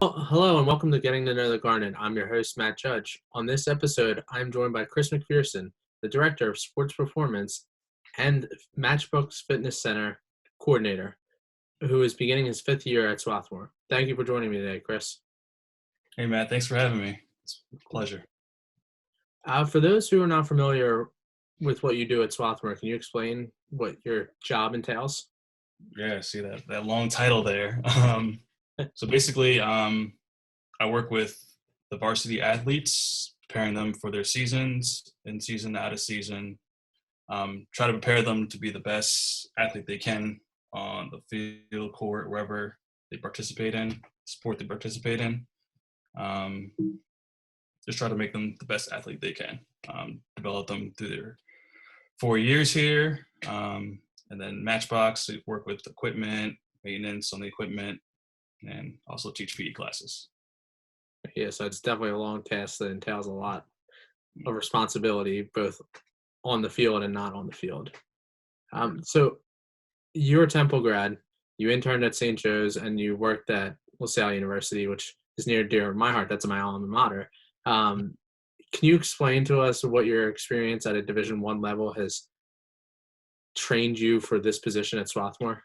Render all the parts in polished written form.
Well, hello and welcome to Getting to Know the Garnet. I'm your host, Matt Judge. On this episode, I'm joined by Chris McPherson, the Director of Sports Performance and Matchbox Fitness Center Coordinator, who is beginning his fifth year at Swarthmore. Thank you for joining me today, Chris. Hey, Matt, thanks for having me. It's a pleasure. For those who are not familiar with what you do at Swarthmore, can you explain what your job entails? Yeah, see that long title there. So basically, I work with the varsity athletes, preparing them for their seasons, in season, out of season. Try to prepare them to be the best athlete they can on the field, court, wherever they participate in, sport they participate in. Um, just try to make them the best athlete they can. Develop them through their 4 years here. And then Matchbox, we work with equipment, maintenance on the equipment, and also teach PE classes. Yeah, so it's definitely a long task that entails a lot of responsibility, both on the field and not on the field. So you're a Temple grad, you interned at St. Joe's, and you worked at LaSalle University, which is near dear to my heart. That's my alma mater. Can you explain to us what your experience at a Division I level has trained you for this position at Swarthmore?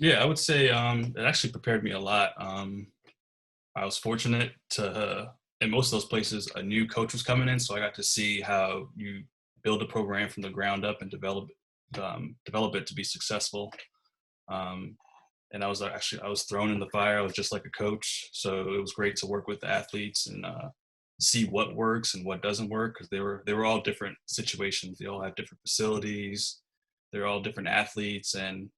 Yeah, I would say it actually prepared me a lot. I was fortunate to, in most of those places, a new coach was coming in, so I got to see how you build a program from the ground up and develop it to be successful. And I was thrown in the fire. I was just like a coach, so it was great to work with the athletes and see what works and what doesn't work, because they were all different situations. They all have different facilities. They're all different athletes, and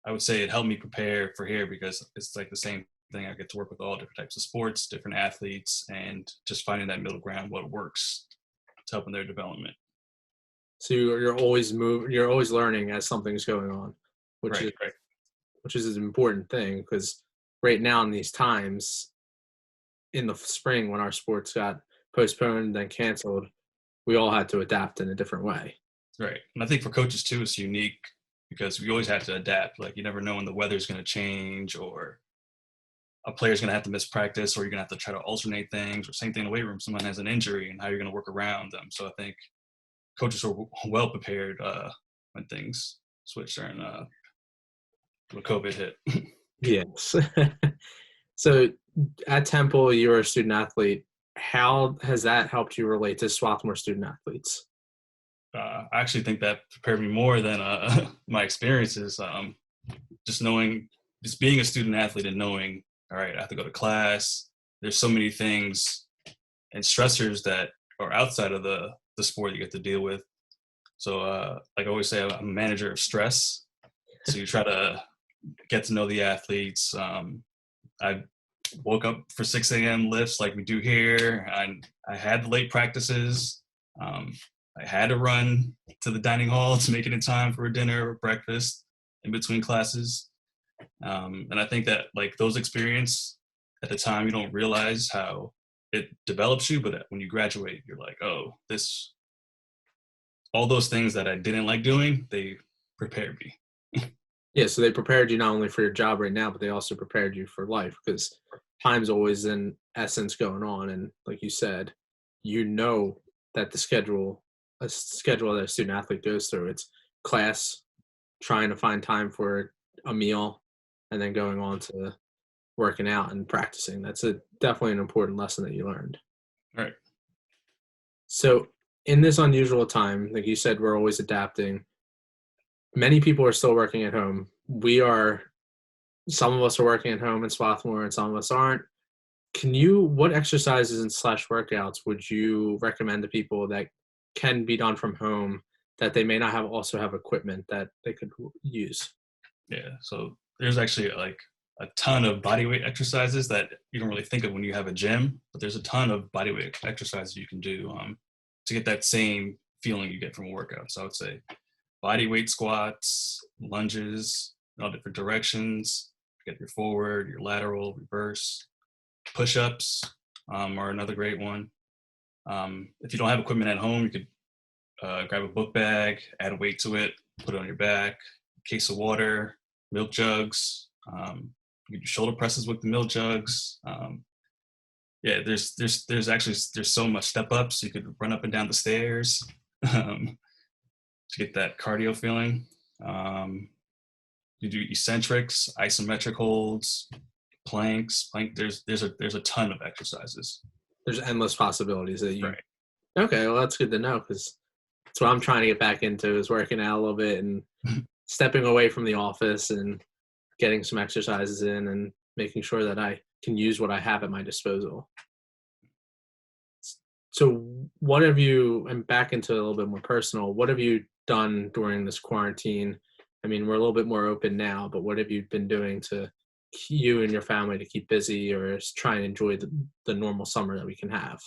I would say it helped me prepare for here because it's like the same thing. I get to work with all different types of sports, different athletes, and just finding that middle ground, what works to help in their development. So you're always learning as something's going on, which is Right. which is an important thing because right now in these times, in the spring when our sports got postponed and then canceled, we all had to adapt in a different way. Right. And I think for coaches too, it's unique because we always have to adapt. Like you never know when the weather's going to change, or a player's going to have to miss practice, or you're going to have to try to alternate things, or same thing in the weight room. Someone has an injury and how you're going to work around them. So I think coaches are well prepared when things switch during when COVID hit. Yes. So at Temple, you're a student athlete. How has that helped you relate to Swarthmore student athletes? I actually think that prepared me more than my experiences. Just being a student athlete and knowing, all right, I have to go to class. There's so many things and stressors that are outside of the sport you get to deal with. So, like I always say, I'm a manager of stress. So you try to get to know the athletes. I woke up for 6 a.m. lifts like we do here. I had the late practices. I had to run to the dining hall to make it in time for a dinner or breakfast in between classes. And I think that like those experience at the time, you don't realize how it develops you, but when you graduate, you're like, oh, all those things that I didn't like doing, they prepared me. Yeah, so they prepared you not only for your job right now, but they also prepared you for life because time's always in essence going on. And like you said, you know that a schedule that a student athlete goes through, it's class, trying to find time for a meal, and then going on to working out and practicing. That's definitely an important lesson that you learned. Right. So in this unusual time, like you said, we're always adapting. Many people are still working at home. Some of us are working at home in Swarthmore and some of us aren't. What exercises and slash workouts would you recommend to people that can be done from home that they may not also have equipment that they could use? Yeah. So there's actually like a ton of bodyweight exercises that you don't really think of when you have a gym, but there's a ton of bodyweight exercises you can do to get that same feeling you get from a workout. So I would say bodyweight squats, lunges in all different directions. Get your forward, your lateral, reverse. Push-ups are another great one. If you don't have equipment at home, you could grab a book bag, add a weight to it, put it on your back, case of water, milk jugs. you do shoulder presses with the milk jugs. Yeah, there's so much step ups. You could run up and down the stairs to get that cardio feeling. You do eccentrics, isometric holds, planks. There's a ton of exercises. There's endless possibilities that you. Right. Okay, well that's good to know because that's what I'm trying to get back into is working out a little bit and stepping away from the office and getting some exercises in and making sure that I can use what I have at my disposal. So what have you, and back into a little bit more personal, what have you done during this quarantine? I mean, we're a little bit more open now, but what have you been doing to you and your family to keep busy or just try and enjoy the normal summer that we can have?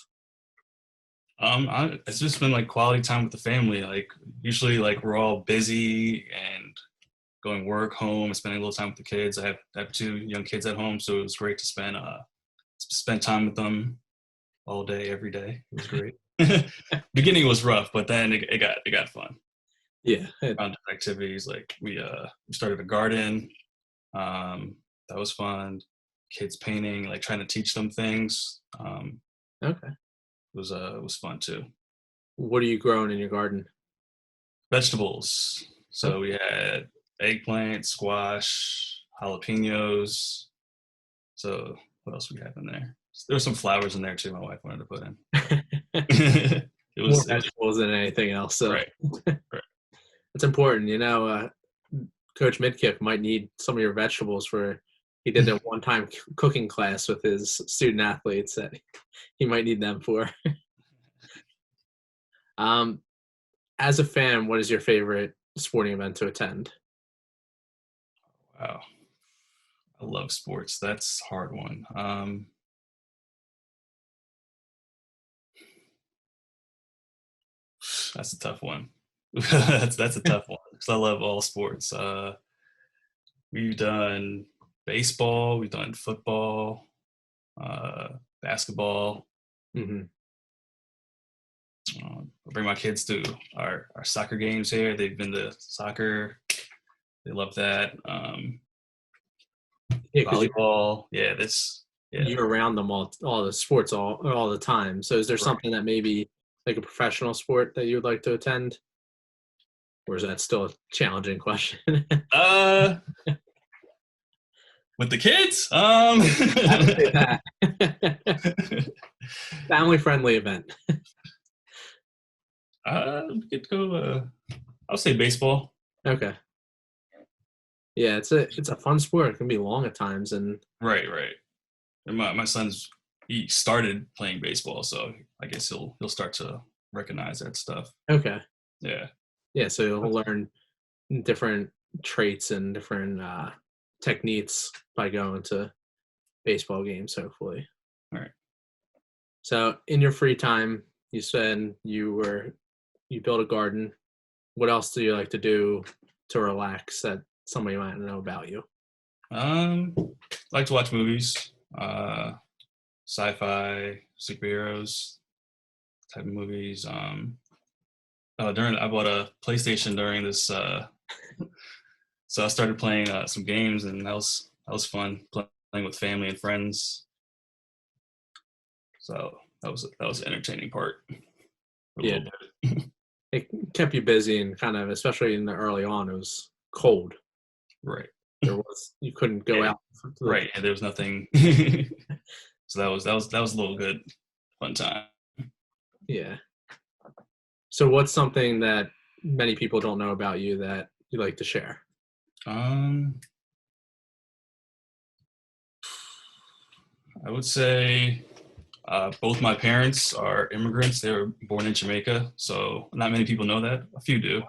It's just been like quality time with the family. Like usually, like we're all busy and going work, home, and spending a little time with the kids. I have two young kids at home, so it was great to spend time with them all day, every day. It was great. Beginning was rough, but then it got fun. Yeah. Found activities like we started a garden. That was fun. Kids painting, like trying to teach them things. Okay. It was fun too. What are you growing in your garden? Vegetables. So we had eggplant, squash, jalapenos. So what else we have in there? There were some flowers in there too. My wife wanted to put in. More vegetables than anything else. So right. it's important, Coach Midkiff might need some of your vegetables for. He did a one-time cooking class with his student athletes that he might need them for. As a fan, what is your favorite sporting event to attend? Wow. I love sports. That's a hard one. That's a tough one. that's a tough one because I love all sports. We've done baseball, we've done football, basketball. Mm-hmm. I bring my kids to our soccer games here. They've been to soccer. They love that. Volleyball. Yeah, you're around them all the sports all the time. So is there something that maybe like a professional sport that you would like to attend? Or is that still a challenging question? With the kids? Family friendly event. We could go I'll say baseball. Okay. Yeah, it's a fun sport. It can be long at times and Right. And my son's he started playing baseball, so I guess he'll start to recognize that stuff. Okay. Yeah. Yeah, so he'll learn different traits and different techniques by going to baseball games, hopefully. All right. So in your free time, you said you built a garden. What else do you like to do to relax that somebody might know about you? I like to watch movies, sci-fi, superheroes type of movies. I bought a PlayStation during this, so I started playing some games, and that was fun playing with family and friends. So that was the entertaining part. Yeah, it kept you busy and kind of, especially in the early on, it was cold. Right. You couldn't go out. Right, and there was nothing. So that was a little good, fun time. Yeah. So what's something that many people don't know about you that you like to share? I would say both my parents are immigrants. They were born in Jamaica, so not many people know that. A few do.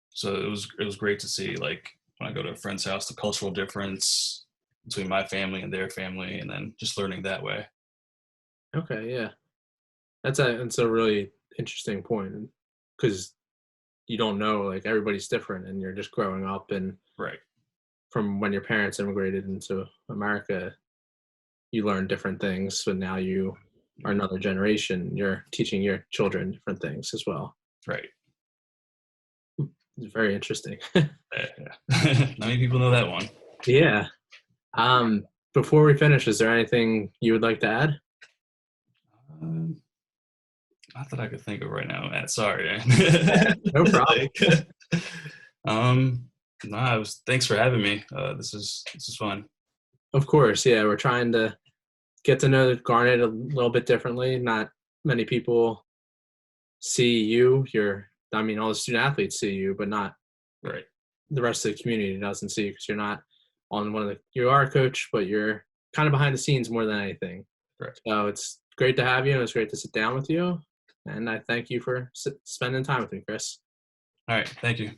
So it was great to see, like, when I go to a friend's house, the cultural difference between my family and their family, and then just learning that way. Okay, yeah. That's a really interesting point because you don't know, like everybody's different and you're just growing up and Right. from when your parents immigrated into America, you learn different things. So now you are another generation. You're teaching your children different things as well. Right. It's very interesting. Yeah, yeah. Not many people know that one. Yeah. Before we finish, is there anything you would like to add? Um, Not that I could think of right now, Matt. Sorry. No problem. Like, um, nah, thanks for having me. This is fun. Of course, yeah. We're trying to get to know the Garnet a little bit differently. Not many people see you. I mean, all the student athletes see you, but not Right. the rest of the community doesn't see you because you're not on you are a coach, but you're kind of behind the scenes more than anything. Right. So it's great to have you, and it's great to sit down with you. And I thank you for spending time with me, Chris. All right. Thank you.